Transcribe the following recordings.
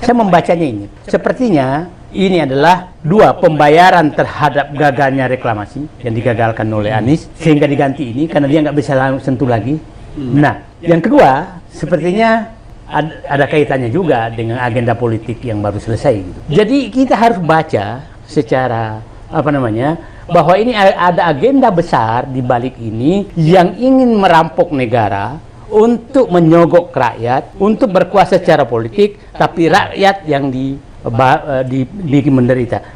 Saya membacanya ini, sepertinya ini adalah dua, pembayaran terhadap gagalnya reklamasi yang digagalkan oleh Anies sehingga diganti ini karena dia nggak bisa sentuh lagi. Nah, yang kedua, sepertinya ada kaitannya juga dengan agenda politik yang baru selesai. Gitu. Jadi kita harus baca secara bahwa ini ada agenda besar di balik ini yang ingin merampok negara untuk menyogok rakyat, untuk berkuasa secara politik, tapi rakyat yang dibikin menderita.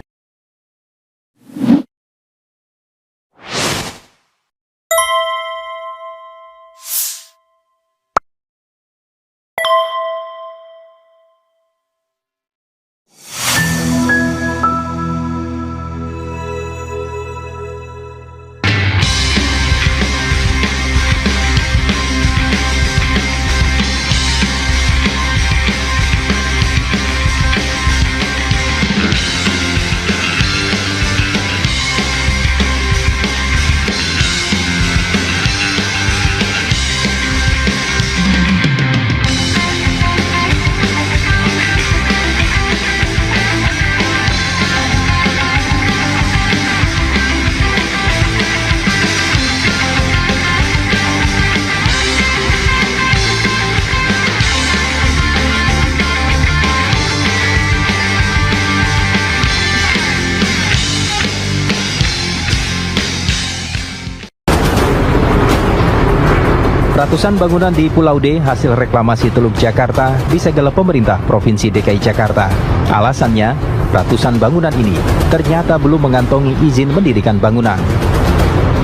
Ratusan bangunan di Pulau D hasil reklamasi Teluk Jakarta disegel pemerintah Provinsi DKI Jakarta. Alasannya, ratusan bangunan ini ternyata belum mengantongi izin mendirikan bangunan.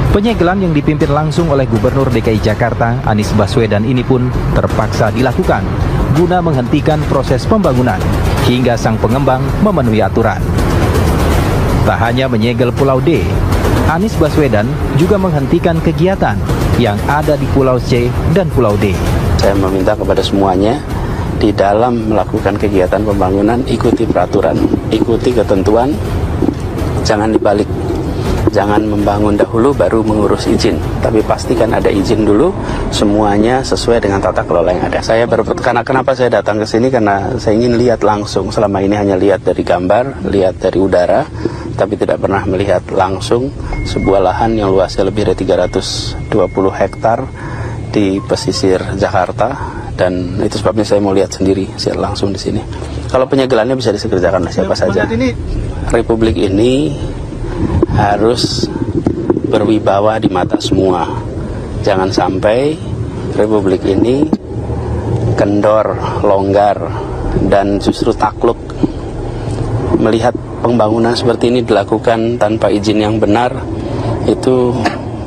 Penyegelan yang dipimpin langsung oleh Gubernur DKI Jakarta, Anies Baswedan ini pun terpaksa dilakukan guna menghentikan proses pembangunan hingga sang pengembang memenuhi aturan. Tak hanya menyegel Pulau D, Anies Baswedan juga menghentikan kegiatan yang ada di Pulau C dan Pulau D. Saya meminta kepada semuanya di dalam melakukan kegiatan pembangunan ikuti peraturan, ikuti ketentuan, jangan dibalik. Jangan membangun dahulu baru mengurus izin, tapi pastikan ada izin dulu, semuanya sesuai dengan tata kelola yang ada. Kenapa saya datang ke sini, karena saya ingin lihat langsung. Selama ini hanya lihat dari gambar, lihat dari udara, tapi tidak pernah melihat langsung sebuah lahan yang luasnya lebih dari 320 hektar di pesisir Jakarta, dan itu sebabnya saya mau lihat sendiri, langsung di sini. Kalau penyegelannya bisa disekerjakan oleh siapa saja. Republik ini harus berwibawa di mata semua. Jangan sampai Republik ini kendor, longgar, dan justru takluk melihat pembangunan seperti ini dilakukan tanpa izin yang benar. Itu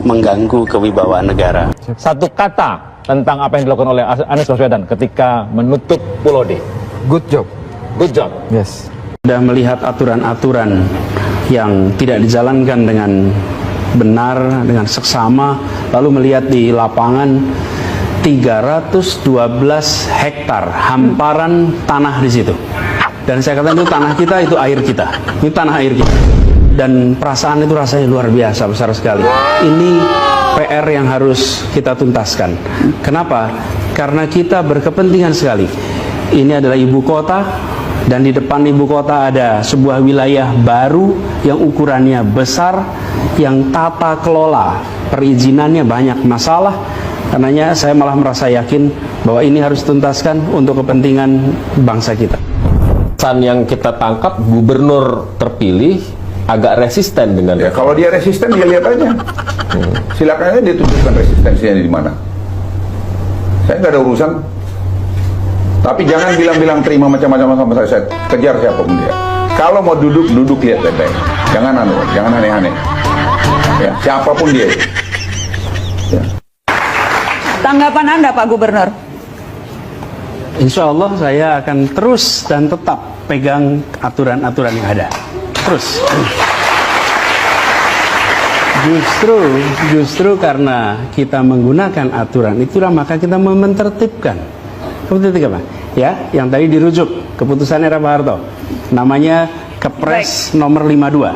mengganggu kewibawaan negara. Satu kata tentang apa yang dilakukan oleh Anies Baswedan ketika menutup Pulau D. Good job. Good job. Yes. Sudah melihat aturan-aturan yang tidak dijalankan dengan benar, dengan seksama, lalu melihat di lapangan 312 hektar hamparan tanah di situ. Dan saya katakan itu tanah kita, itu air kita. Ini tanah air kita. Dan perasaan itu rasanya luar biasa, besar sekali. Ini PR yang harus kita tuntaskan. Kenapa? Karena kita berkepentingan sekali. Ini adalah ibu kota, dan di depan ibu kota ada sebuah wilayah baru yang ukurannya besar, yang tata kelola perizinannya banyak masalah. Karenanya saya malah merasa yakin bahwa ini harus tuntaskan untuk kepentingan bangsa kita. Pesan yang kita tangkap, gubernur terpilih agak resisten dengan ya, kalau dia resisten, dia lihat aja. Silakan aja dia tunjukkan resistensinya di mana. Saya nggak ada urusan. Tapi jangan bilang-bilang terima macam-macam sama saya kejar siapapun dia. Kalau mau duduk lihat baik-baik. Jangan aneh-aneh. Ya, siapapun dia. Ya. Tanggapan Anda, Pak Gubernur? Insya Allah saya akan terus dan tetap pegang aturan-aturan yang ada. Terus. Justru karena kita menggunakan aturan itulah maka kita menertibkan. Seperti apa? Ya, yang tadi dirujuk keputusan era Pak Harto. Namanya Kepres nomor 52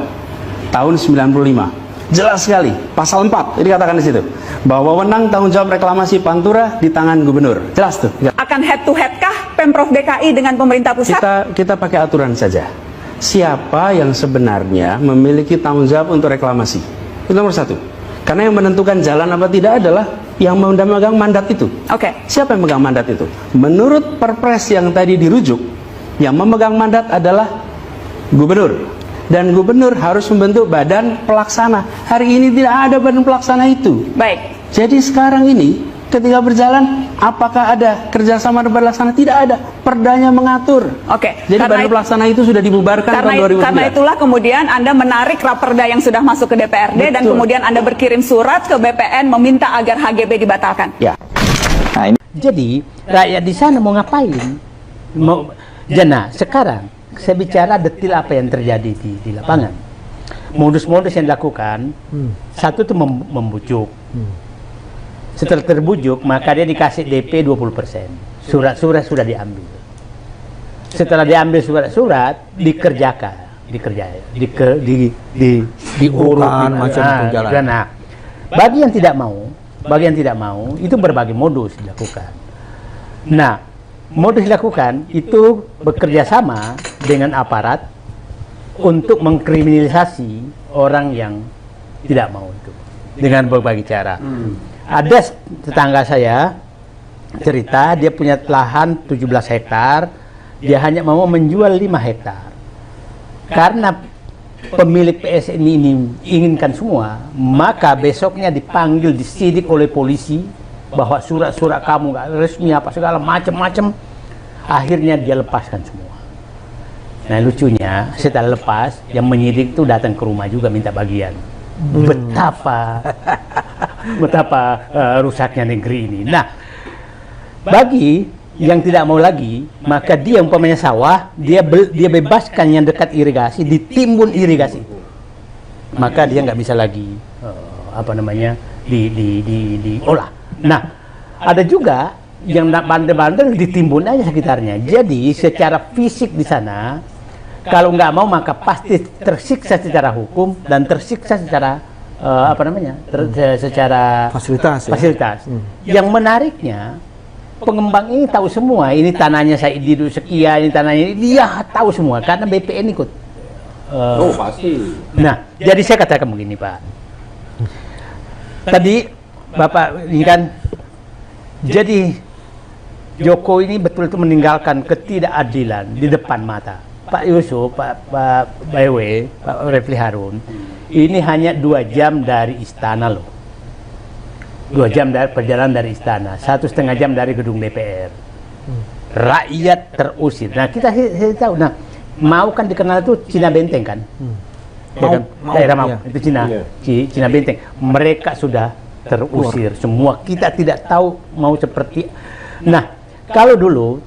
tahun 95. Jelas sekali, pasal 4 ini dikatakan di situ bahwa wewenang tanggung jawab reklamasi Pantura di tangan gubernur. Jelas tuh. Akan head to head kah Pemprov DKI dengan pemerintah pusat? Kita pakai aturan saja. Siapa yang sebenarnya memiliki tanggung jawab untuk reklamasi? Itu nomor satu. Karena yang menentukan jalan apa tidak adalah yang memegang mandat itu. Oke. Siapa yang memegang mandat itu? Menurut Perpres yang tadi dirujuk, yang memegang mandat adalah gubernur. Dan gubernur harus membentuk badan pelaksana. Hari ini tidak ada badan pelaksana itu. Baik. Jadi sekarang ini ketika berjalan, apakah ada kerjasama dan pelaksana? Tidak ada. Perdanya mengatur. Oke. Jadi badan pelaksana itu sudah dibubarkan tahun 2009. Karena itulah kemudian Anda menarik raperda yang sudah masuk ke DPRD. Betul. Dan kemudian Anda berkirim surat ke BPN meminta agar HGB dibatalkan. Ya. Jadi rakyat di sana mau ngapain? Nah, sekarang saya bicara detail apa yang terjadi di lapangan. Modus-modus yang dilakukan, satu itu membujuk. Setelah terbujuk, maka dia dikasih DP 20%. Surat-surat sudah diambil. Setelah diambil surat-surat, diurut, Nah, bagi yang tidak mau, itu berbagai modus dilakukan. Nah, modus dilakukan itu bekerja sama dengan aparat untuk mengkriminalisasi orang yang tidak mau itu dengan berbagai cara. Ada tetangga saya cerita dia punya lahan 17 hektar, dia hanya mau menjual 5 hektar. Karena pemilik PSN ini inginkan semua, maka besoknya dipanggil, disidik oleh polisi bahwa surat-surat kamu nggak resmi apa segala macam-macam. Akhirnya dia lepaskan semua. Nah, lucunya setelah lepas, yang menyidik itu datang ke rumah juga minta bagian. Betapa rusaknya negeri ini. Nah, bagi yang tidak mau lagi, maka dia umpamanya sawah, dia bebaskan yang dekat irigasi, ditimbun irigasi, maka dia nggak bisa lagi diolah. Nah, ada juga yang bandel-bandel ditimbun aja sekitarnya. Jadi secara fisik di sana, kalau nggak mau maka pasti tersiksa secara hukum dan tersiksa secara secara fasilitas. Yang menariknya, pengembang ini tahu semua, ini tanahnya saya duduk sekian, ini tanahnya dia tahu semua karena BPN ikut. Pasti. Nah, jadi saya katakan begini, Pak. Tadi Bapak ini kan, jadi Jokowi ini betul-betul meninggalkan ketidakadilan di depan mata. Pak Yusuf, Pak BW, Pak Refli Harun, ini hanya 2 jam dari istana loh. 2 jam dari perjalanan dari istana, 1,5 jam dari gedung DPR. Rakyat terusir. Nah, kita tahu. Nah, mau kan dikenal itu Cina Benteng kan? Daerah Mau, itu Cina Benteng. Mereka sudah terusir semua. Kita tidak tahu mau seperti. Nah, kalau dulu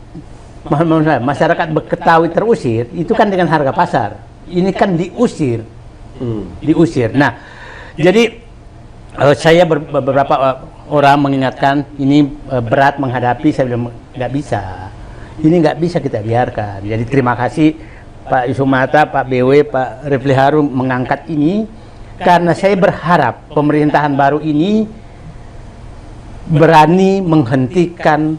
masyarakat Betawi terusir, itu kan dengan harga pasar. Ini kan diusir. Nah, jadi saya beberapa orang mengingatkan ini berat menghadapi, saya bilang nggak bisa. Ini nggak bisa kita biarkan. Jadi terima kasih Pak Yusuf Mata, Pak BW, Pak Refli Harun mengangkat ini, karena saya berharap pemerintahan baru ini berani menghentikan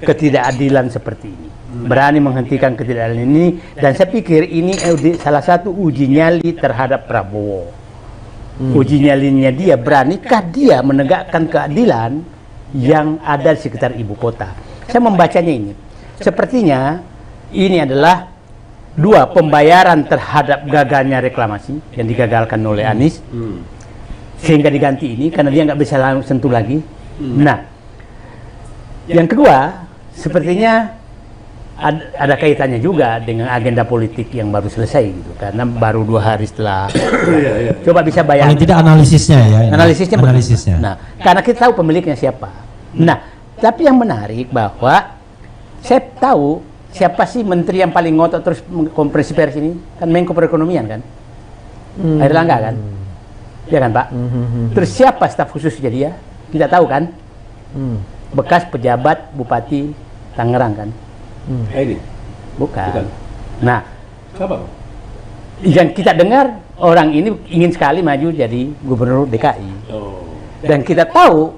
ketidakadilan seperti ini. Berani menghentikan ketidakadilan ini, dan saya pikir ini salah satu uji nyali terhadap Prabowo. Uji nyalinya dia, beranikah dia menegakkan keadilan yang ada di sekitar ibu kota. Saya membacanya ini, sepertinya ini adalah 2 pembayaran terhadap gagalnya reklamasi yang digagalkan oleh Anies, sehingga diganti ini karena dia nggak bisa langsung sentuh lagi. Nah, yang kedua sepertinya ada kaitannya juga dengan agenda politik yang baru selesai gitu, karena baru 2 hari setelah. Coba bisa bayangkan. Paling tidak analisisnya ya. Analisisnya. Nah, karena kita tahu pemiliknya siapa. Nah, tapi yang menarik bahwa saya tahu siapa sih menteri yang paling ngotot terus konferensi pers ini, kan Menko Perekonomian kan, Airlangga kan, ya kan Pak. Terus siapa staf khususnya dia? Kita tahu kan, bekas pejabat Bupati Tangerang kan. Ini Bukan. Bukan. Nah, siapa? yang kita dengar orang ini ingin sekali maju jadi gubernur DKI. Dan kita tahu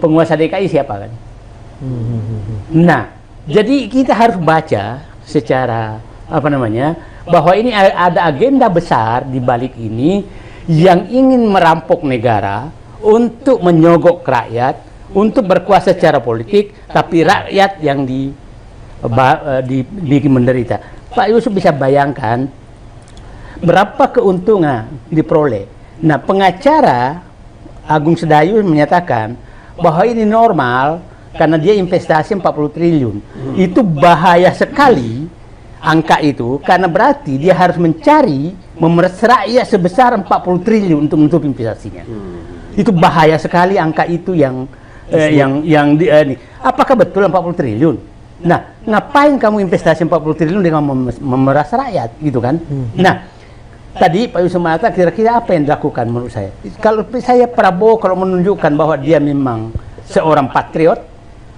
penguasa DKI siapa kan. Nah, jadi kita harus baca secara bahwa ini ada agenda besar di balik ini yang ingin merampok negara untuk menyogok rakyat, untuk berkuasa secara politik, tapi rakyat yang dibikin menderita. Pak Yusuf bisa bayangkan berapa keuntungan diperoleh. Nah, pengacara Agung Sedayu menyatakan bahwa ini normal karena dia investasi 40 triliun. Itu bahaya sekali angka itu, karena berarti dia harus mencari memeras rakyat sebesar 40 triliun untuk menutup investasinya. Itu bahaya sekali angka itu yang apakah betul 40 triliun? Nah, ngapain kamu investasi 40 triliun dengan memeras rakyat gitu kan? Nah, tadi Pak Yusuf mengatakan kira-kira apa yang dilakukan menurut saya? Kalau saya Prabowo kalau menunjukkan bahwa dia memang seorang patriot,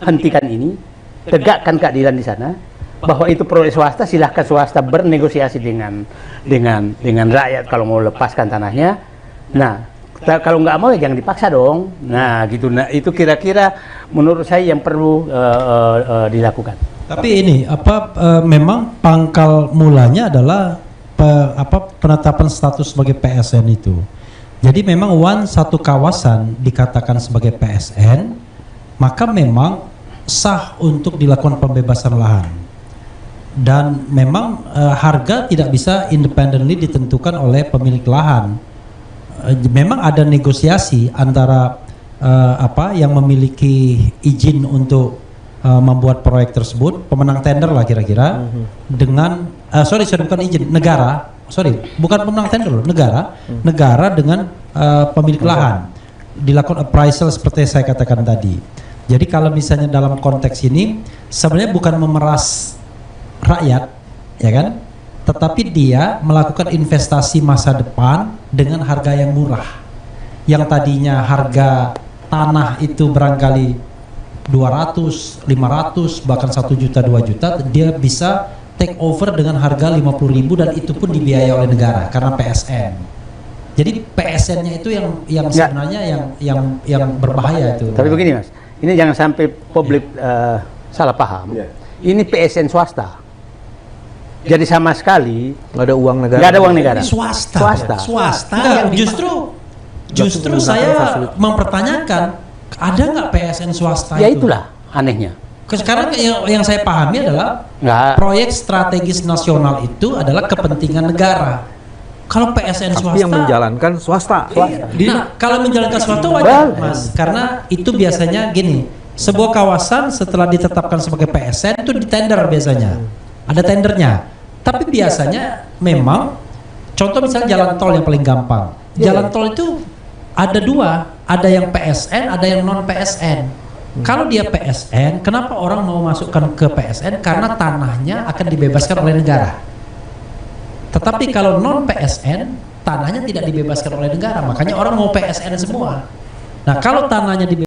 hentikan ini, tegakkan keadilan di sana, bahwa itu proyek swasta, silahkan swasta bernegosiasi dengan rakyat kalau mau lepaskan tanahnya. Nah, kalau nggak mau ya jangan dipaksa dong. Nah, gitu. Nah, itu kira-kira menurut saya yang perlu dilakukan. Tapi ini memang pangkal mulanya adalah penetapan status sebagai PSN itu. Jadi memang satu kawasan dikatakan sebagai PSN, maka memang sah untuk dilakukan pembebasan lahan. Dan memang harga tidak bisa independently ditentukan oleh pemilik lahan. Memang ada negosiasi antara yang memiliki izin untuk membuat proyek tersebut, pemenang tender lah kira-kira, dengan bukan izin, bukan pemenang tender, negara dengan pemilik lahan, dilakukan appraisal seperti saya katakan tadi. Jadi kalau misalnya dalam konteks ini sebenarnya bukan memeras rakyat, ya kan, tetapi dia melakukan investasi masa depan dengan harga yang murah. Yang tadinya harga tanah itu barangkali 200, 500, bahkan 1 juta, 2 juta, dia bisa take over dengan harga 50.000 dan itu pun dibiayai oleh negara karena PSN. Jadi PSN-nya itu yang sebenarnya yang berbahaya itu. Tapi begini Mas, ini jangan sampai publik salah paham. Ini PSN swasta. Jadi sama sekali nggak ada uang negara. Nggak ada uang negara. Swasta. Yang justru saya mempertanyakan ada nggak PSN swasta ya itu? Itulah anehnya. Sekarang yang saya pahami adalah proyek strategis nasional itu adalah kepentingan negara. Kalau PSN swasta, yang menjalankan swasta. Nah, kalau menjalankan swasta wajar, Mas, karena itu biasanya gini, sebuah kawasan setelah ditetapkan sebagai PSN itu ditender biasanya, ada tendernya. Tapi biasanya memang, contoh misalnya jalan tol yang paling gampang, jalan tol itu ada dua, ada yang PSN, ada yang non PSN. Kalau dia PSN, kenapa orang mau masukkan ke PSN? Karena tanahnya akan dibebaskan oleh negara. Tetapi kalau non PSN, tanahnya tidak dibebaskan oleh negara, makanya orang mau PSN semua. Nah, kalau tanahnya dibebaskan